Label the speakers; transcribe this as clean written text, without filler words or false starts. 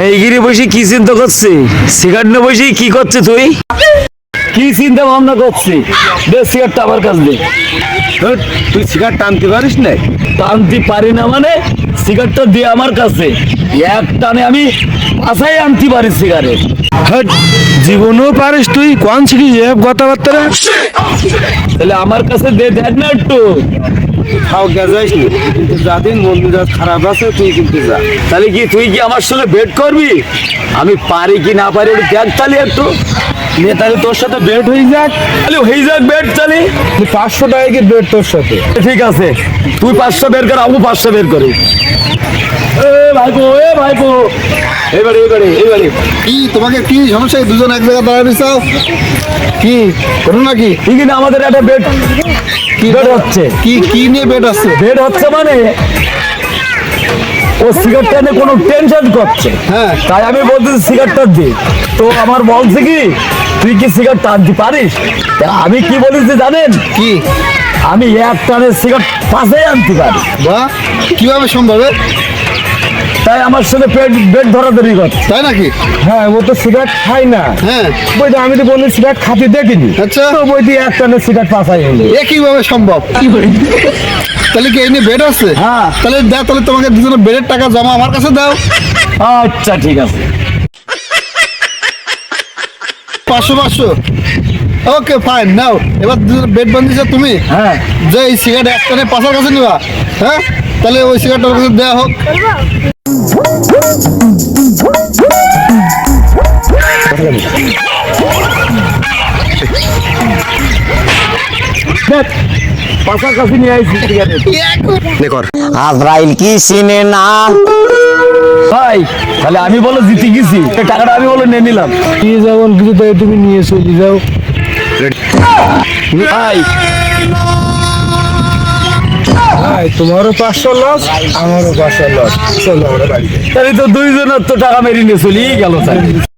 Speaker 1: এইগিরি বসে কি চিন্তা করছে? সিগারেট না বসে কি করছে তুই? কি চিন্তা ভাবনা করছি? দে সিগারেটটা আমার কাছে দে।
Speaker 2: তুই সিগারেট টানতে পারিস না?
Speaker 1: টানতে পারি না মানে সিগারেটটা দিয়ে আমার কাছে এক টানে আমি আশাই আনতে পারি সিগারেট।
Speaker 2: হট, জীবনেও পারিস তুই? কোন শিখিস কথাবার্তা?
Speaker 1: তাহলে আমার কাছে দে, দেখ না একটু।
Speaker 2: খাও গেজাইস নি, কিন্তু যাদিন মন মেজাজ খারাপ আছে তুই কিন্তু যা।
Speaker 1: তাহলে কি তুই কি আমার সঙ্গে বেট করবি? আমি পারি কি না পারি একটু দেখ তাহলে একটু।
Speaker 2: নে তাহলে তোর সাথে বেট হয়ে যাক।
Speaker 1: তাহলে হয়ে যাক বেট তাহলে।
Speaker 2: 500 টাকা কি বেট তোর সাথে?
Speaker 1: ঠিক আছে, তুই 500 বের কর, আমি 500 বের করি। এ ভাইপো এইবারে
Speaker 3: কি তোমাকে কি সমস্যা? দুজন এক জায়গায় দাঁড়াবি চাও কি করো নাকি?
Speaker 1: ঠিক না, আমাদের একটা বেট কি বেট হচ্ছে।
Speaker 3: কি কি নিয়ে বেড আছে?
Speaker 1: বেট হচ্ছে মানে ও সিগারেটটা নিয়ে কোনো টেনশন করছে।
Speaker 3: হ্যাঁ।
Speaker 1: তাই আমি বলতেছি সিগারেটটা দি। তো আমার বলছে কি তুই কি সিগারেট টানতে পারিস? তা আমি কি বলেছি জানেন?
Speaker 3: কি
Speaker 1: আমি এক টানের সিগারেট পাশে আনতে পারি।
Speaker 3: বা কিভাবে সম্ভব?
Speaker 1: তাই আমার সাথে বেট ধরাধরি করছে।
Speaker 3: তাই নাকি?
Speaker 2: হ্যাঁ, ও তো সিগারেট খায় না।
Speaker 3: হ্যাঁ।
Speaker 2: বইটা আমি তো বলি সিগারেট খাতে দেখিনি।
Speaker 3: আচ্ছা।
Speaker 2: তো বইটি এক টানে সিগারেট পাশাই হলো।
Speaker 3: এ কিভাবে সম্ভব? তাহলে কি এই নিয়ে বেড আছে?
Speaker 1: হ্যাঁ।
Speaker 3: তাহলে দাও, তাহলে তোমাকে দুজনের বেডের টাকা জমা আমার কাছে দাও।
Speaker 1: আচ্ছা ঠিক আছে।
Speaker 3: 500 ওকে ফাইন, নাও। এবার দুজনের বেড বান্ধিছো তুমি।
Speaker 1: হ্যাঁ।
Speaker 3: যে এই সিগারেট এক টানে পাশার কাছে নিবা। হ্যাঁ, তাহলে ওই সিগারেটটার কাছে দেওয়া হোক।
Speaker 1: পাশাপাশি নিয়ে আসছি সিগারেট।
Speaker 4: আজরাইল কি চিনে না?
Speaker 1: ভাই তাহলে আমি বলো জিতে গেছি, টাকাটা আমি বলো নিয়ে নিলাম।
Speaker 2: কি যেমন কিছু তাই তুমি নিয়ে চলে যাও।
Speaker 1: ভাই
Speaker 2: ভাই, তোমারও 500 লস, আমারও 500 লস। চলো আমরা বাড়ি যাই।
Speaker 1: তাহলে তো দুইজনের তো টাকা মেরে নিয়ে চলেই গেল স্যার।